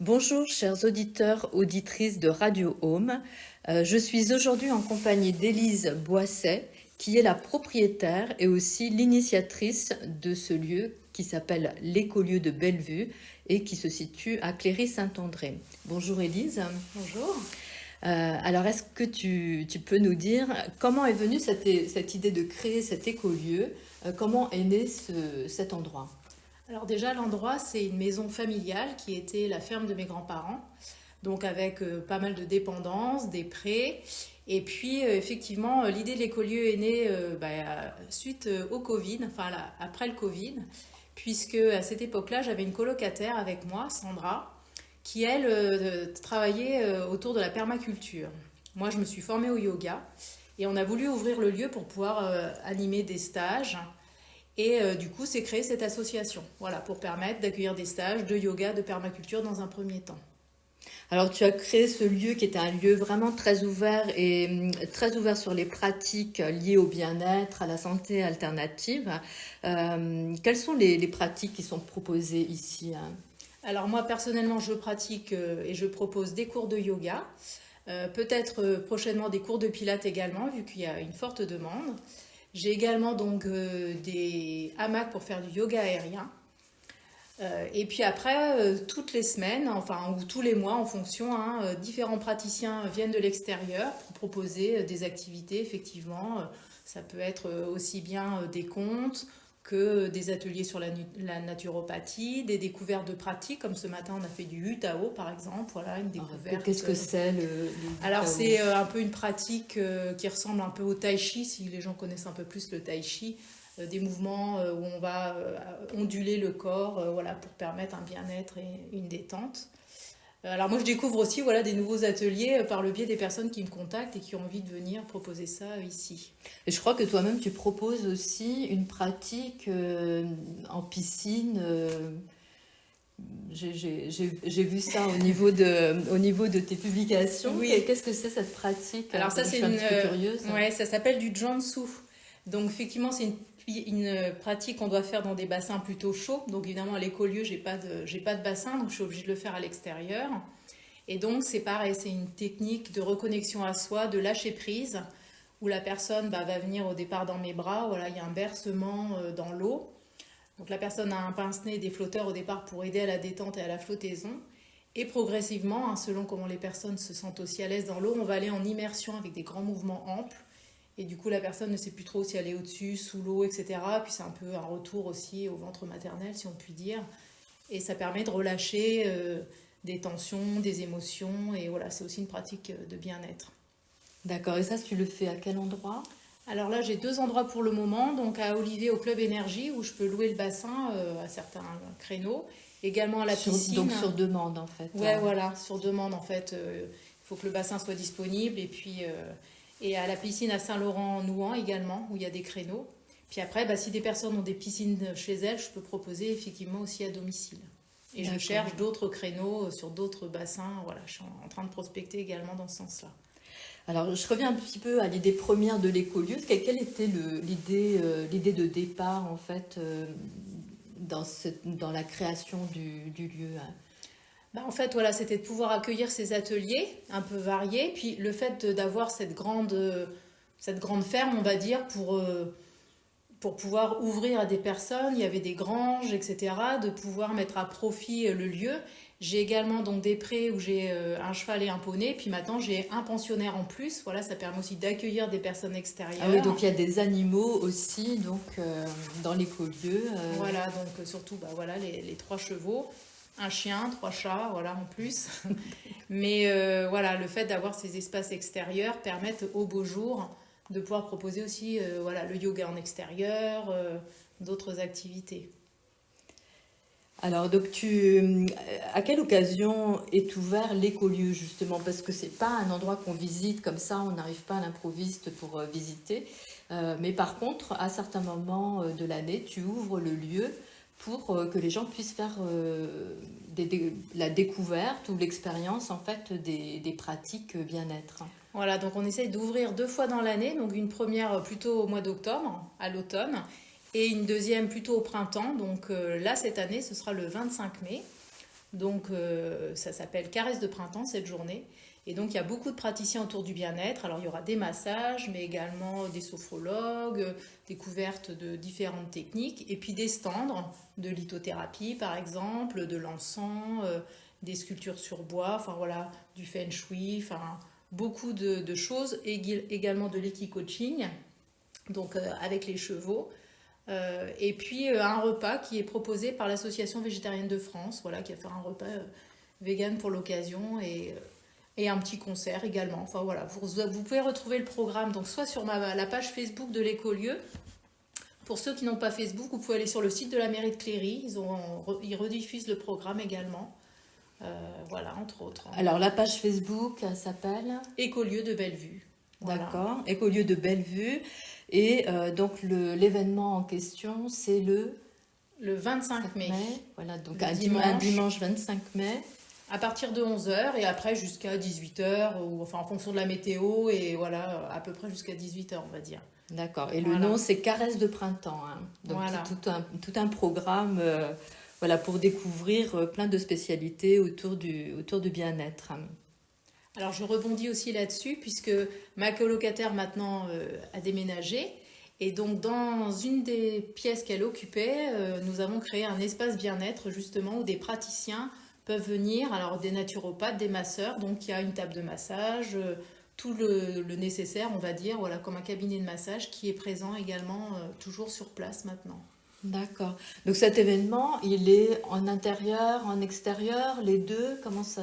Bonjour, chers auditeurs, auditrices de Radio Home. Je suis aujourd'hui en compagnie d'Élise Boisset, qui est la propriétaire et aussi l'initiatrice de ce lieu qui s'appelle l'Écolieu de Bellevue et qui se situe à Cléry-Saint-André. Bonjour Élise. Bonjour. Alors, est-ce que tu peux nous dire comment est venue cette idée de créer cet écolieu? Comment est né cet endroit? Alors déjà, l'endroit, c'est une maison familiale qui était la ferme de mes grands-parents, donc avec pas mal de dépendances, des prés. Et puis, effectivement, l'idée de l'écolieu est née suite au Covid, après le Covid, puisque à cette époque-là, j'avais une colocataire avec moi, Sandra, qui, elle, travaillait autour de la permaculture. Moi, je me suis formée au yoga et on a voulu ouvrir le lieu pour pouvoir animer des stages. Et du coup, c'est créé cette association, voilà, pour permettre d'accueillir des stages de yoga, de permaculture dans un premier temps. Alors, tu as créé ce lieu qui est un lieu vraiment très ouvert et très ouvert sur les pratiques liées au bien-être, à la santé alternative. Quelles sont les pratiques qui sont proposées ici, hein? Alors moi, personnellement, je pratique et je propose des cours de yoga, peut-être prochainement des cours de pilates également, vu qu'il y a une forte demande. J'ai également donc des hamacs pour faire du yoga aérien. Et puis après, toutes les semaines, enfin, ou tous les mois en fonction, hein, différents praticiens viennent de l'extérieur pour proposer des activités, effectivement. Ça peut être aussi bien des contes que des ateliers sur la naturopathie, des découvertes de pratiques, comme ce matin on a fait du Yu-Tao par exemple, voilà, une Alors, découverte. qu'est-ce que c'est le Alors Tao? c'est un peu une pratique qui ressemble un peu au tai chi, si les gens connaissent un peu plus le tai chi, des mouvements où on va onduler le corps, voilà, pour permettre un bien-être et une détente. Alors moi je découvre aussi, voilà, des nouveaux ateliers par le biais des personnes qui me contactent et qui ont envie de venir proposer ça ici. Et je crois que toi-même, tu proposes aussi une pratique en piscine. J'ai vu ça au niveau de tes publications. Oui. Qu'est-ce que c'est cette pratique? Alors ça Je c'est suis un petit peu curieuse. ouais, ça s'appelle du Jiansu. Donc effectivement c'est une pratique qu'on doit faire dans des bassins plutôt chauds. Donc évidemment à l'écolieu j'ai pas de bassin, donc je suis obligée de le faire à l'extérieur. Et donc c'est pareil, c'est une technique de reconnexion à soi, de lâcher prise, où la personne va venir au départ dans mes bras. Voilà, il y a un bercement dans l'eau. Donc la personne a un pince-nez et des flotteurs au départ pour aider à la détente et à la flottaison. Et progressivement, hein, selon comment les personnes se sentent aussi à l'aise dans l'eau, on va aller en immersion avec des grands mouvements amples. Et du coup, la personne ne sait plus trop si elle est au-dessus, sous l'eau, etc. Puis c'est un peu un retour aussi au ventre maternel, si on peut dire. Et ça permet de relâcher des tensions, des émotions. Et voilà, c'est aussi une pratique de bien-être. D'accord. Et ça, tu le fais à quel endroit? Alors là, j'ai deux endroits pour le moment. Donc à Olivet, au Club Énergie, où je peux louer le bassin à certains créneaux. Également à la piscine. Donc sur demande, en fait. Ouais, voilà, sur demande en fait. Il faut que le bassin soit disponible. Et puis, et à la piscine à Saint-Laurent-Nouan également, où il y a des créneaux. Puis après, si des personnes ont des piscines chez elles, je peux proposer effectivement aussi à domicile. Et je cherche d'autres créneaux sur d'autres bassins. Voilà, je suis en train de prospecter également dans ce sens-là. Alors, je reviens un petit peu à l'idée première de l'écolieu. Quelle était l'idée de départ, en fait, dans la création du lieu, hein? En fait, voilà, c'était de pouvoir accueillir ces ateliers un peu variés. Puis le fait d'avoir cette grande ferme, on va dire, pour pouvoir ouvrir à des personnes. Il y avait des granges, etc. De pouvoir mettre à profit le lieu. J'ai également donc des prés où j'ai un cheval et un poney. Puis maintenant, j'ai un pensionnaire en plus. Voilà, ça permet aussi d'accueillir des personnes extérieures. Ah oui, donc il y a des animaux aussi donc, dans l'écolieu. Voilà, donc surtout voilà, les trois chevaux, un chien, trois chats, voilà, en plus. Mais voilà, le fait d'avoir ces espaces extérieurs permettent au beau jour de pouvoir proposer aussi voilà, le yoga en extérieur, d'autres activités. Alors, donc à quelle occasion est ouvert l'écolieu justement? Parce que c'est pas un endroit qu'on visite comme ça, on n'arrive pas à l'improviste pour visiter. Mais par contre, à certains moments de l'année, tu ouvres le lieu pour que les gens puissent faire la découverte ou l'expérience en fait des pratiques bien-être. Voilà, donc on essaye d'ouvrir deux fois dans l'année, donc une première plutôt au mois d'octobre, à l'automne, et une deuxième plutôt au printemps. Donc là, cette année, ce sera le 25 mai. Donc ça s'appelle Caresse de printemps cette journée. Et donc il y a beaucoup de praticiens autour du bien-être. Alors il y aura des massages, mais également des sophrologues, découvertes de différentes techniques, et puis des stands de lithothérapie par exemple, de l'encens, des sculptures sur bois, enfin voilà, du feng shui, enfin beaucoup de choses, également de l'équi-coaching, donc avec les chevaux. Et puis un repas qui est proposé par l'Association végétarienne de France, voilà, qui va faire un repas vegan pour l'occasion, et un petit concert également. Enfin voilà, vous pouvez retrouver le programme donc soit sur la page Facebook de l'écolieu. Pour ceux qui n'ont pas Facebook, vous pouvez aller sur le site de la mairie de Cléry, ils rediffusent le programme également. Voilà, entre autres. Alors la page Facebook, elle s'appelle Écolieu de Bellevue. Voilà. D'accord, Écolieu de Bellevue. Et donc l'événement en question, c'est le 25 mai. Voilà, donc Le un dimanche. dimanche 25 mai. À partir de 11h et après jusqu'à 18h, ou enfin en fonction de la météo, et voilà, à peu près jusqu'à 18h, on va dire. D'accord, et le Voilà. nom c'est Caresse de printemps, hein. Donc Voilà. tout un programme voilà, pour découvrir plein de spécialités autour du bien-être. Alors je rebondis aussi là-dessus, puisque ma colocataire maintenant a déménagé. Et donc dans une des pièces qu'elle occupait, nous avons créé un espace bien-être justement où des praticiens peuvent venir, alors des naturopathes, des masseurs, donc il y a une table de massage, tout le nécessaire, on va dire, voilà, comme un cabinet de massage qui est présent également toujours sur place maintenant. D'accord. Donc cet événement, il est en intérieur, en extérieur, les deux, comment c'est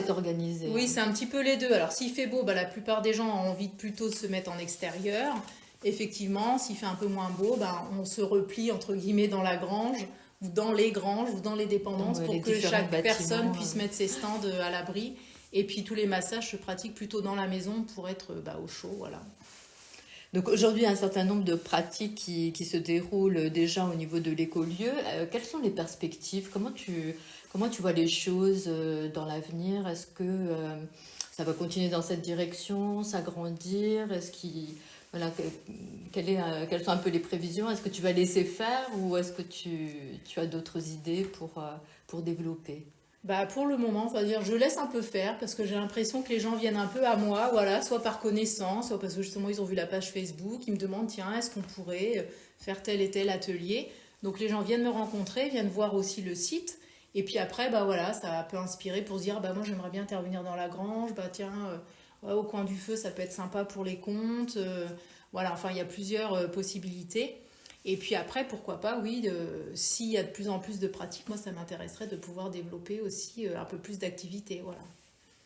organisé? Oui, c'est un petit peu les deux. Alors s'il fait beau, la plupart des gens ont envie de plutôt se mettre en extérieur. Effectivement, s'il fait un peu moins beau, on se replie entre guillemets dans la grange, ou dans les granges, ou dans les dépendances, Dans pour les que différents chaque personne bâtiments, puisse mettre ses stands à l'abri. Et puis tous les massages se pratiquent plutôt dans la maison pour être au chaud, voilà. Donc aujourd'hui, il y a un certain nombre de pratiques qui se déroulent déjà au niveau de l'écolieu. Quelles sont les perspectives? Comment tu vois les choses dans l'avenir? Est-ce que ça va continuer dans cette direction, s'agrandir? Voilà, quelles sont un peu les prévisions? Est-ce que tu vas laisser faire ou est-ce que tu as d'autres idées pour développer? Pour le moment, on va dire, je laisse un peu faire parce que j'ai l'impression que les gens viennent un peu à moi, voilà, soit par connaissance, soit parce que justement ils ont vu la page Facebook, ils me demandent, tiens, est-ce qu'on pourrait faire tel et tel atelier? Donc les gens viennent me rencontrer, viennent voir aussi le site, et puis après, voilà, ça peut inspirer pour se dire, moi j'aimerais bien intervenir dans la grange, tiens, ouais, au coin du feu, ça peut être sympa pour les comptes, voilà, enfin il y a plusieurs possibilités. Et puis après, pourquoi pas, oui, s'il y a de plus en plus de pratiques, moi, ça m'intéresserait de pouvoir développer aussi un peu plus d'activités, voilà.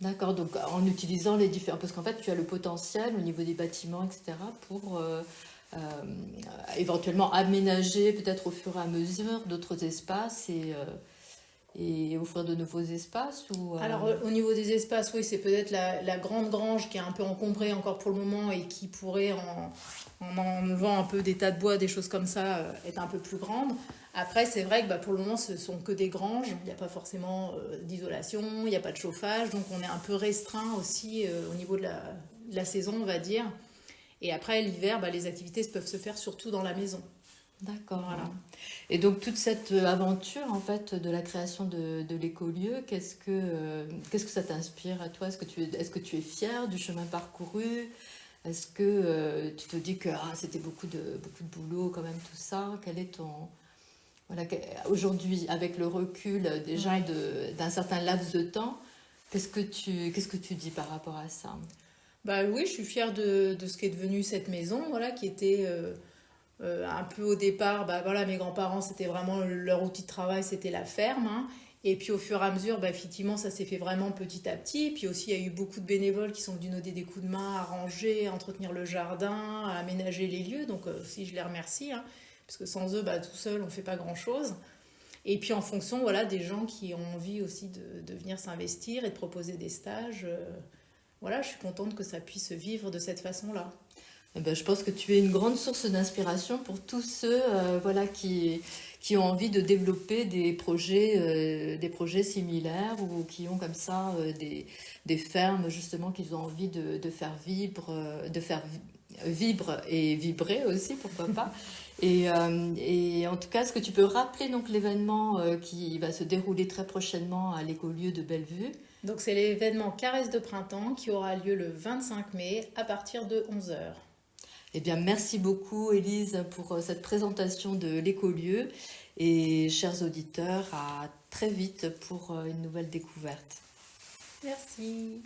D'accord, donc en utilisant les différents... Parce qu'en fait, tu as le potentiel au niveau des bâtiments, etc., pour éventuellement aménager peut-être au fur et à mesure d'autres espaces et offrir de nouveaux espaces Alors, au niveau des espaces, oui, c'est peut-être la grande grange qui est un peu encombrée encore pour le moment et qui pourrait, en enlevant un peu des tas de bois, des choses comme ça, être un peu plus grande. Après, c'est vrai que pour le moment, ce sont que des granges. Il n'y a pas forcément d'isolation, il n'y a pas de chauffage. Donc, on est un peu restreint aussi au niveau de la saison, on va dire. Et après, l'hiver, les activités peuvent se faire surtout dans la maison. D'accord. Voilà. Et donc toute cette aventure en fait de la création de l'écolieu, qu'est-ce que ça t'inspire à toi? Est-ce que tu es fière du chemin parcouru? Est-ce que tu te dis que c'était beaucoup de boulot quand même tout ça? Quel est aujourd'hui avec le recul déjà Ouais. d'un certain laps de temps, qu'est-ce que tu dis par rapport à ça? Oui, je suis fière de ce qui est devenu cette maison, voilà, qui était un peu au départ, voilà, mes grands-parents, c'était vraiment leur outil de travail, c'était la ferme, hein. Et puis au fur et à mesure, effectivement, ça s'est fait vraiment petit à petit. Puis aussi, il y a eu beaucoup de bénévoles qui sont venus nous donner des coups de main à ranger, à entretenir le jardin, à aménager les lieux. Donc aussi, je les remercie, hein, parce que sans eux, tout seul, on ne fait pas grand-chose. Et puis en fonction, voilà, des gens qui ont envie aussi de venir s'investir et de proposer des stages. Voilà, je suis contente que ça puisse vivre de cette façon-là. Je pense que tu es une grande source d'inspiration pour tous ceux voilà, qui ont envie de développer des projets similaires ou qui ont comme ça des fermes justement qu'ils ont envie de faire vivre et vibrer aussi, pourquoi pas. Et en tout cas, est-ce que tu peux rappeler donc l'événement qui va se dérouler très prochainement à l'écolieu de Bellevue? Donc c'est l'événement Caresse de printemps qui aura lieu le 25 mai à partir de 11 heures. Eh bien, merci beaucoup, Élise, pour cette présentation de l'écolieu. Et chers auditeurs, à très vite pour une nouvelle découverte. Merci.